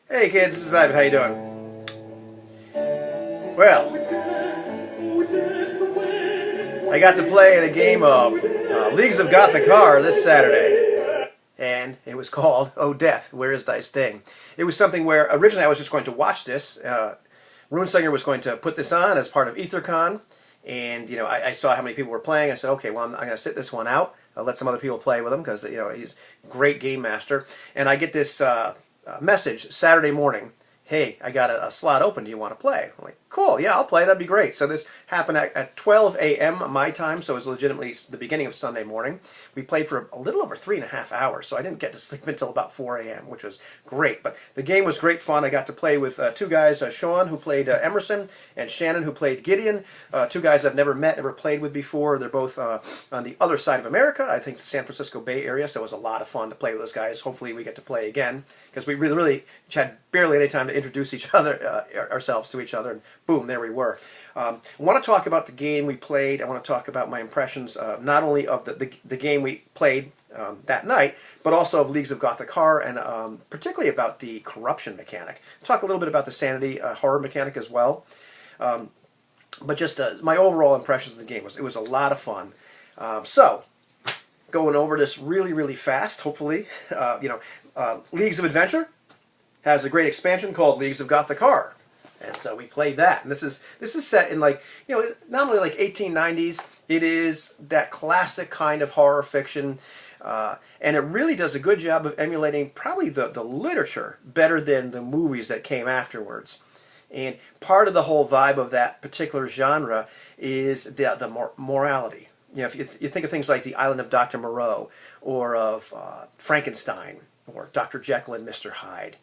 Hey kids, this is Ivan. How you doing? Well, I got to play in a game of Leagues of Gothic this Saturday, and it was called "Oh Death, Where Is Thy Sting?" It was something where originally I was just going to watch this. Runesinger was going to put this on as part of EtherCon, and I saw how many people were playing. I said, okay, well I'm going to sit this one out. I'll let some other people play with him because he's a great game master. And I get this message Saturday morning. Hey, I got a slot open. Do you want to play? I'm like, cool, yeah, I'll play. That'd be great. So this happened at 12 a.m. my time, so it was legitimately the beginning of Sunday morning. We played for a little over 3.5 hours, so I didn't get to sleep until about 4 a.m., which was great. But the game was great fun. I got to play with two guys, Sean, who played Emerson, and Shannon, who played Gideon. Two guys I've never met, never played with before. They're both on the other side of America, I think the San Francisco Bay Area, so it was a lot of fun to play with those guys. Hopefully we get to play again, because we really had barely any time to introduce each other, ourselves to each other, and boom, there we were. I want to talk about the game we played. I want to talk about my impressions, not only of the game we played that night, but also of Leagues of Gothic Horror, and particularly about the corruption mechanic. Talk a little bit about the Sanity horror mechanic as well. But just my overall impressions of the game it was a lot of fun. So, going over this really fast, hopefully, Leagues of Adventure has a great expansion called Leagues of Gothic Horror. And so we played that. And this is set in not only like 1890s, it is that classic kind of horror fiction. And it really does a good job of emulating probably the literature better than the movies that came afterwards. And part of the whole vibe of that particular genre is the morality. If you think of things like The Island of Dr. Moreau, or of Frankenstein, or Dr. Jekyll and Mr. Hyde,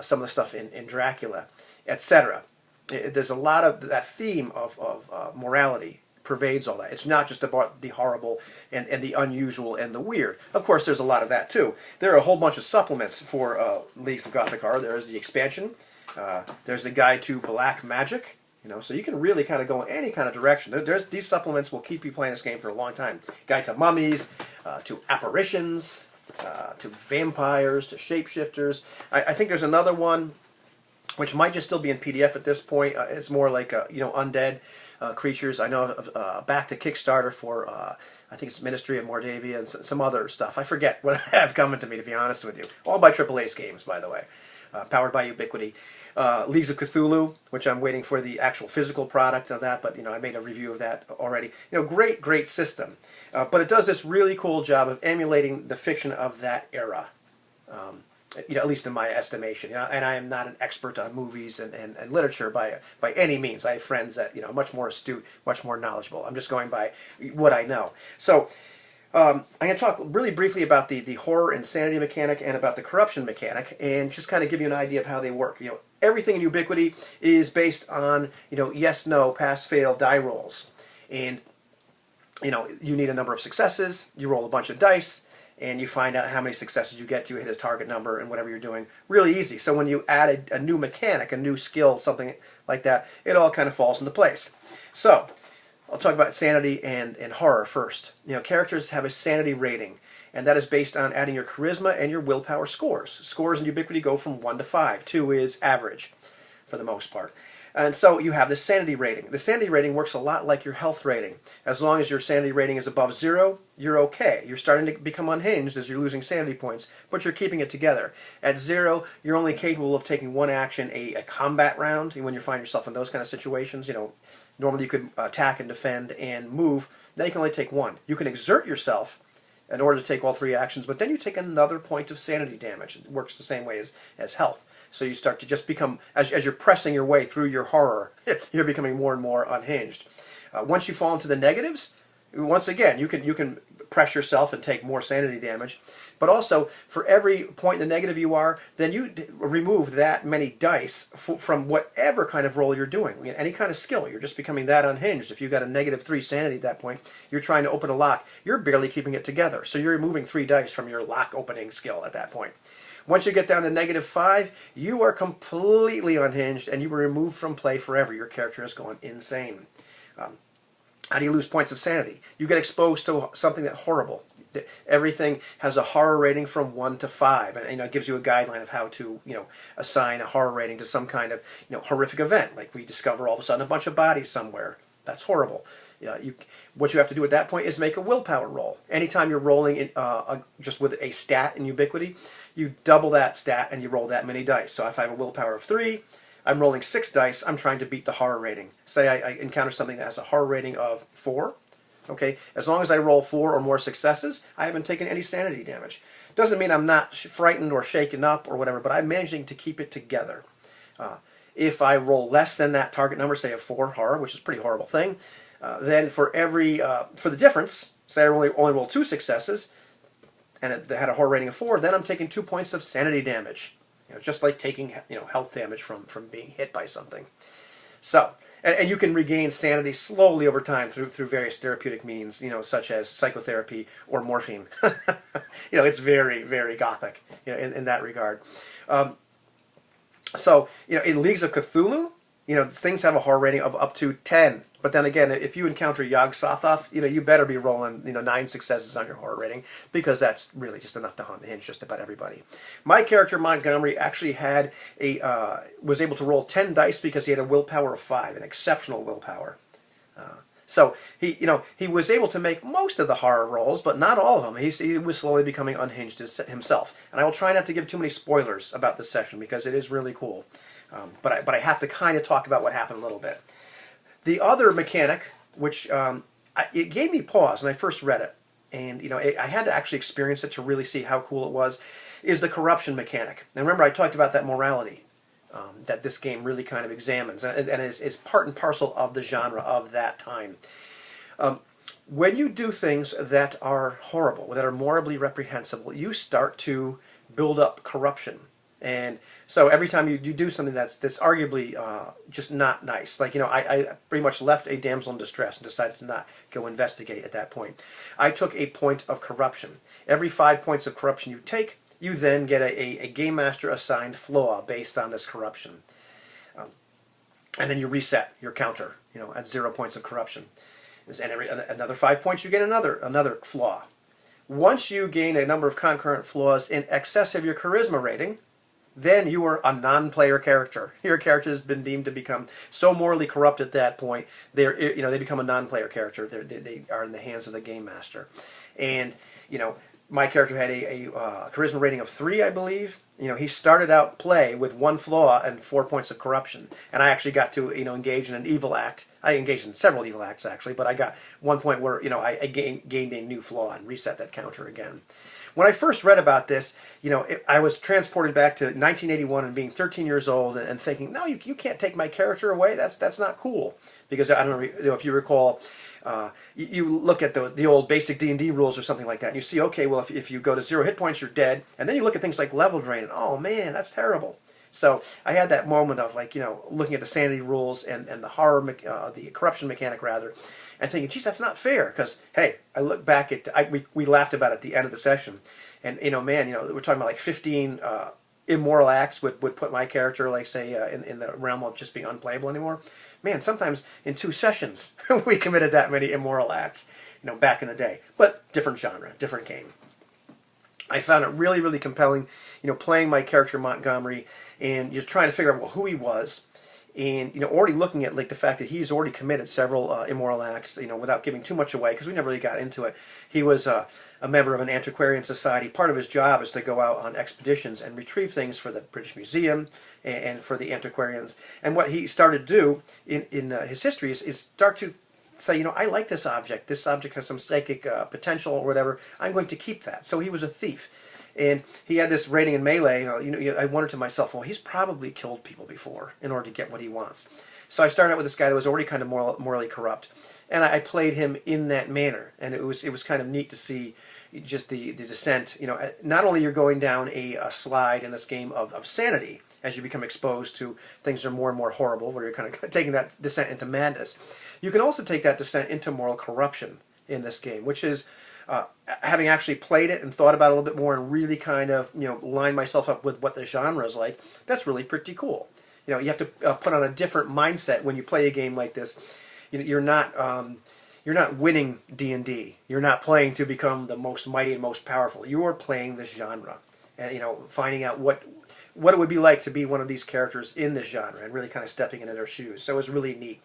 some of the stuff in Dracula, etc. There's a lot of that theme of morality pervades all that. It's not just about the horrible and the unusual and the weird. Of course, there's a lot of that too. There are a whole bunch of supplements for Leagues of Gothic Horror. There is the expansion. There's the guide to black magic. So you can really kind of go in any kind of direction. These supplements will keep you playing this game for a long time. Guide to mummies, to apparitions, to vampires, to shapeshifters. I think there's another one which might just still be in PDF at this point. It's more like undead creatures. I know of back to Kickstarter for I think it's Ministry of Mordavia and some other stuff. I forget what I have coming to me, to be honest with you. All by Triple Ace Games, by the way. Powered by Ubiquity. Leagues of Cthulhu, which I'm waiting for the actual physical product of that, but I made a review of that already. Great system. But it does this really cool job of emulating the fiction of that era. At least in my estimation. And I am not an expert on movies and literature by any means. I have friends that much more astute, much more knowledgeable. I'm just going by what I know. So I'm going to talk really briefly about the horror and sanity mechanic and about the corruption mechanic, and just kind of give you an idea of how they work. Everything in Ubiquity is based on yes, no, pass, fail, die rolls, and you need a number of successes. You roll a bunch of dice, and you find out how many successes you get to hit his target number and whatever you're doing. Really easy. So when you add a new mechanic, a new skill, something like that, it all kind of falls into place. So I'll talk about sanity and horror first. Characters have a sanity rating, and that is based on adding your charisma and your willpower scores. Scores in Ubiquity go from 1 to 5. 2 is average, for the most part. And so you have the sanity rating. The sanity rating works a lot like your health rating. As long as your sanity rating is above 0, you're okay. You're starting to become unhinged as you're losing sanity points, but you're keeping it together. At 0, you're only capable of taking one action, a combat round, when you find yourself in those kind of situations. Normally you could attack and defend and move. Now you can only take one. You can exert yourself in order to take all 3 actions, but then you take another point of sanity damage. It works the same way as health. So you start to just become, as you're pressing your way through your horror, you're becoming more and more unhinged. Once you fall into the negatives, once again, you can press yourself and take more sanity damage. But also, for every point in the negative you are, then you remove that many dice from whatever kind of roll you're doing. Any kind of skill, you're just becoming that unhinged. If you've got a -3 sanity at that point, you're trying to open a lock. You're barely keeping it together. So you're removing 3 dice from your lock opening skill at that point. Once you get down to -5, you are completely unhinged and you were removed from play forever. Your character is going insane. How do you lose points of sanity? You get exposed to something that's horrible. Everything has a horror rating from 1 to 5, and it gives you a guideline of how to assign a horror rating to some kind of horrific event, like we discover all of a sudden a bunch of bodies somewhere. That's horrible. What you have to do at that point is make a willpower roll. Anytime you're rolling just with a stat in Ubiquity, you double that stat and you roll that many dice. So if I have a willpower of 3, I'm rolling 6 dice. I'm trying to beat the horror rating. Say I encounter something that has a horror rating of 4. Okay, as long as I roll 4 or more successes, I haven't taken any sanity damage. Doesn't mean I'm not frightened or shaken up or whatever, but I'm managing to keep it together. If I roll less than that target number, say a 4 horror, which is a pretty horrible thing, then for the difference, say I only roll 2 successes, and it had a horror rating of 4, then I'm taking 2 points of sanity damage. Just like taking health damage from being hit by something. So, and you can regain sanity slowly over time through various therapeutic means, such as psychotherapy or morphine. It's very, very Gothic, in that regard. So, in Leagues of Cthulhu, things have a horror rating of up to 10. But then again, if you encounter Yog-Sothoth, you better be rolling 9 successes on your horror rating, because that's really just enough to hinge just about everybody. My character Montgomery actually was able to roll 10 dice because he had a willpower of 5, an exceptional willpower. So he was able to make most of the horror rolls, but not all of them. He was slowly becoming unhinged himself. And I will try not to give too many spoilers about this session because it is really cool. But I have to kind of talk about what happened a little bit. The other mechanic, which it gave me pause when I first read it, and I had to actually experience it to really see how cool it was, is the corruption mechanic. And remember, I talked about that morality that this game really kind of examines, and is part and parcel of the genre of that time. When you do things that are horrible, that are morally reprehensible, you start to build up corruption. And so every time you do something that's arguably just not nice, like I pretty much left a damsel in distress and decided to not go investigate at that point. I took a point of corruption. Every 5 points of corruption you take, you then get a game master assigned flaw based on this corruption, and then you reset your counter, at 0 points of corruption. And another 5 points, you get another flaw. Once you gain a number of concurrent flaws in excess of your charisma rating, then you are a non-player character. Your character has been deemed to become so morally corrupt at that point, they become a non-player character. They are in the hands of the game master. And my character had a charisma rating of 3, I believe. He started out play with 1 flaw and 4 points of corruption, and I actually got to engage in an evil act. I engaged in several evil acts actually, but I got one point where I gained a new flaw and reset that counter again. When I first read about this, I was transported back to 1981 and being 13 years old and thinking, no, you can't take my character away. That's not cool. Because I don't know if you recall, you look at the old basic D&D rules or something like that, and you see, okay, well, if you go to 0 hit points, you're dead. And then you look at things like level drain, and oh man, that's terrible. So I had that moment of looking at the sanity rules and the horror, the corruption mechanic rather, and thinking, geez, that's not fair. Because hey, I look back at we laughed about it at the end of the session, and man, we're talking about like 15 immoral acts would put my character like say in the realm of just being unplayable anymore. Man, sometimes in 2 sessions we committed that many immoral acts, back in the day. But different genre, different game. I found it really, really compelling, playing my character Montgomery and just trying to figure out who he was, and already looking at like the fact that he's already committed several immoral acts, without giving too much away because we never really got into it. He was a member of an antiquarian society. Part of his job is to go out on expeditions and retrieve things for the British Museum and for the antiquarians. And what he started to do in his history is start to say, I like this object. This object has some psychic potential or whatever. I'm going to keep that. So he was a thief. And he had this rating in melee. I wondered to myself, well, he's probably killed people before in order to get what he wants. So I started out with this guy that was already kind of morally corrupt. And I played him in that manner. And it was kind of neat to see just the descent. Not only you're going down a slide in this game of sanity, as you become exposed to things that are more and more horrible, where you're kind of taking that descent into madness. You can also take that descent into moral corruption in this game, which is, having actually played it and thought about it a little bit more and really kind of, line myself up with what the genre is like, that's really pretty cool. You have to put on a different mindset when you play a game like this. You're not, you're not winning D&D. You're not playing to become the most mighty and most powerful. You are playing this genre, and finding out what it would be like to be one of these characters in this genre, and really kind of stepping into their shoes. So it was really neat.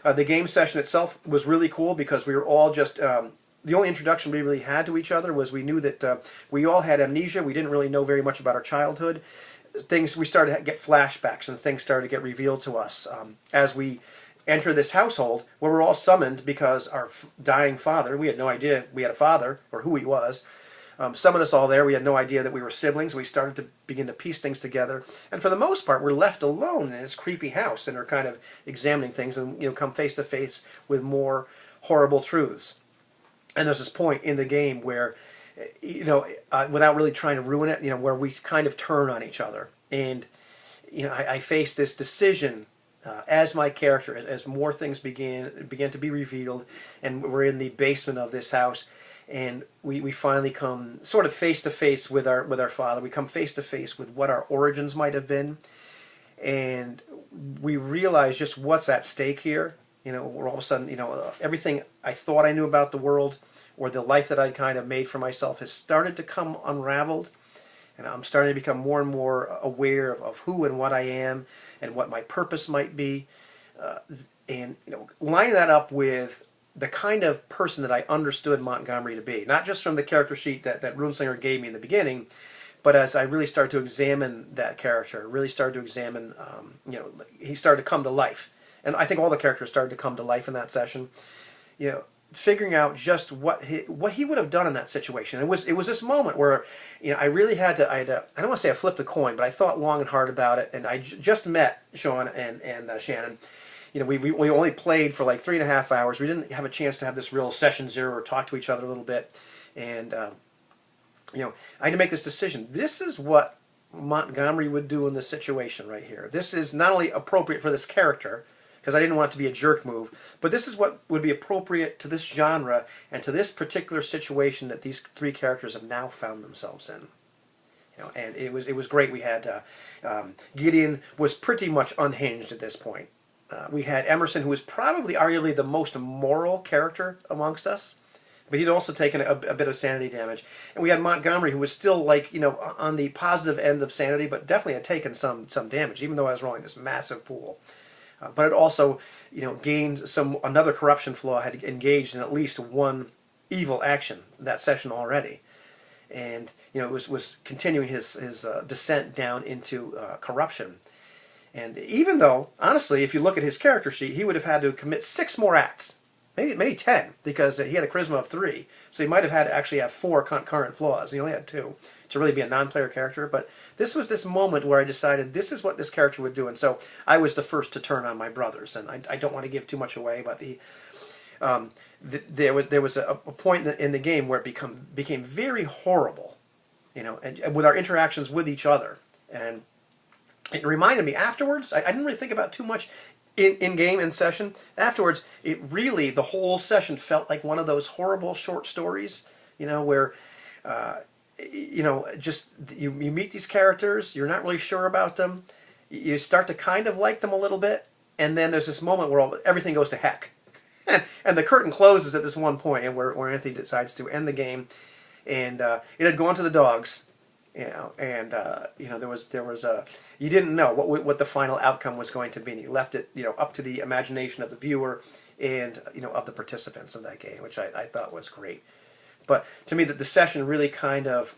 The game session itself was really cool because we were all just the only introduction we really had to each other was we knew that we all had amnesia. We didn't really know very much about our childhood. We started to get flashbacks, and things started to get revealed to us as we enter this household where we're all summoned because our dying father, we had no idea we had a father or who he was, summoned us all there. We had no idea that we were siblings. We started to begin to piece things together, and for the most part we're left alone in this creepy house and are kind of examining things and come face to face with more horrible truths. And there's this point in the game where, without really trying to ruin it, where we kind of turn on each other. And, I face this decision as my character, as more things began to be revealed, and we're in the basement of this house, and we finally come sort of face to face with our father. We come face to face with what our origins might have been, and we realize just what's at stake here. We're all of a sudden, everything I thought I knew about the world or the life that I'd kind of made for myself has started to come unraveled. And I'm starting to become more and more aware of who and what I am and what my purpose might be. And line that up with the kind of person that I understood Montgomery to be. Not just from the character sheet that Runeslinger gave me in the beginning, but as I really started to examine that character, really started to examine, he started to come to life. And I think all the characters started to come to life in that session. Figuring out just what he would have done in that situation. It was this moment where I really had to I don't want to say I flipped a coin, but I thought long and hard about it. And I just met Sean and Shannon. We only played for like 3.5 hours. We didn't have a chance to have this real session zero or talk to each other a little bit. And I had to make this decision. This is what Montgomery would do in this situation right here. This is not only appropriate for this character, because I didn't want it to be a jerk move, but this is what would be appropriate to this genre and to this particular situation that these three characters have now found themselves in. And it was great. We had Gideon was pretty much unhinged at this point. We had Emerson, who was probably arguably the most moral character amongst us, but he'd also taken a bit of sanity damage. And we had Montgomery, who was still on the positive end of sanity, but definitely had taken some damage, even though I was rolling this massive pool. But it also, gained another corruption flaw, had engaged in at least one evil action that session already, and was continuing his descent down into corruption. And even though, honestly, if you look at his character sheet, he would have had to commit 6 more acts, maybe 10, because he had a charisma of 3, so he might have had to actually have 4 concurrent flaws. He only had 2 to really be a non-player character, but this was this moment where I decided this is what this character would do, and so I was the first to turn on my brothers, and I don't want to give too much away, but there was a point in the game where it became very horrible, and with our interactions with each other, and it reminded me afterwards. I didn't really think about too much in game in session. Afterwards, the whole session felt like one of those horrible short stories, where. Just you meet these characters, you're not really sure about them, you start to kind of like them a little bit, and then there's this moment where everything goes to heck, and the curtain closes at this one point, and where Anthony decides to end the game, and it had gone to the dogs, and there was you didn't know what the final outcome was going to be, and he left it up to the imagination of the viewer and of the participants of that game, which I thought was great. But to me, the session really kind of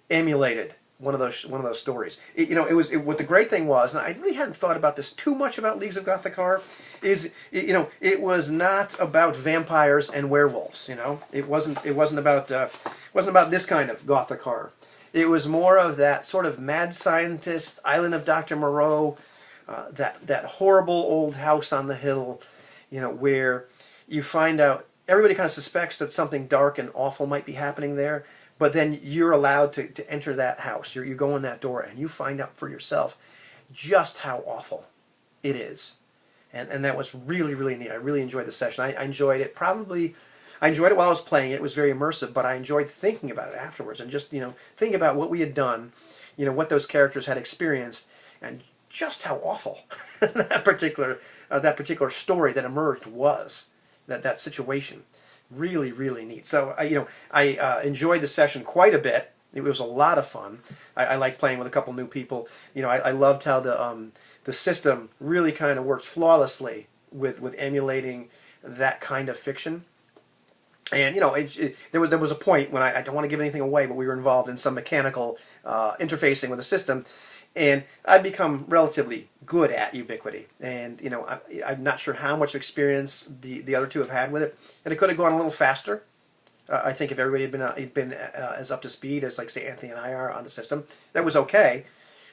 emulated one of those stories. What the great thing was, and I really hadn't thought about this too much about Leagues of Gothic Horror, is it was not about vampires and werewolves. It wasn't about this kind of Gothic horror. It was more of that sort of mad scientist, Island of Dr. Moreau, that horrible old house on the hill, where you find out. Everybody kind of suspects that something dark and awful might be happening there, but then you're allowed to enter that house. You go in that door and you find out for yourself just how awful it is. And that was really, really neat. I really enjoyed the session. I enjoyed it I enjoyed it while I was playing it. It was very immersive, but I enjoyed thinking about it afterwards and just, thinking about what we had done, what those characters had experienced, and just how awful that particular story that emerged was. that situation. Really, really neat. So I enjoyed the session quite a bit. It was a lot of fun. I liked playing with a couple new people. I loved how the system really kind of worked flawlessly with emulating that kind of fiction. And there was a point when I don't want to give anything away, but we were involved in some mechanical interfacing with the system, and I've become relatively good at Ubiquity. And I'm not sure how much experience the other two have had with it, and it could have gone a little faster. I think if everybody had been as up to speed as, like, say, Anthony and I are on the system, that was okay.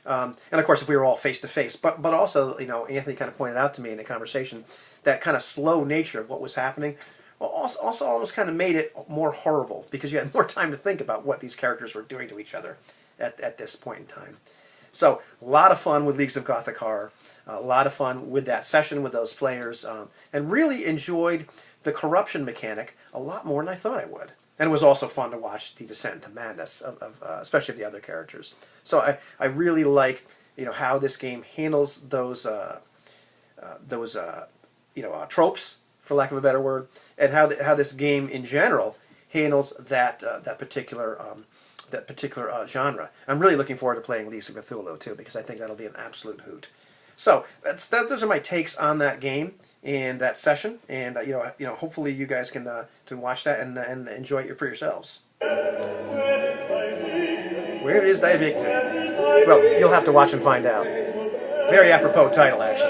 And of course, if we were all face to face, but also, Anthony kind of pointed out to me in the conversation that kind of slow nature of what was happening. Well, also almost kind of made it more horrible because you had more time to think about what these characters were doing to each other at this point in time. So a lot of fun with Leagues of Gothic Horror, a lot of fun with that session with those players, and really enjoyed the corruption mechanic a lot more than I thought I would. And it was also fun to watch the descent into madness of especially of the other characters. So I really like how this game handles those tropes, for lack of a better word, and how this game in general handles that particular genre. I'm really looking forward to playing Leagues of Cthulhu too, because I think that'll be an absolute hoot. So those are my takes on that game and that session, and hopefully you guys can watch that and enjoy it for yourselves. Where is thy victory? Well, you'll have to watch and find out. Very apropos title, actually.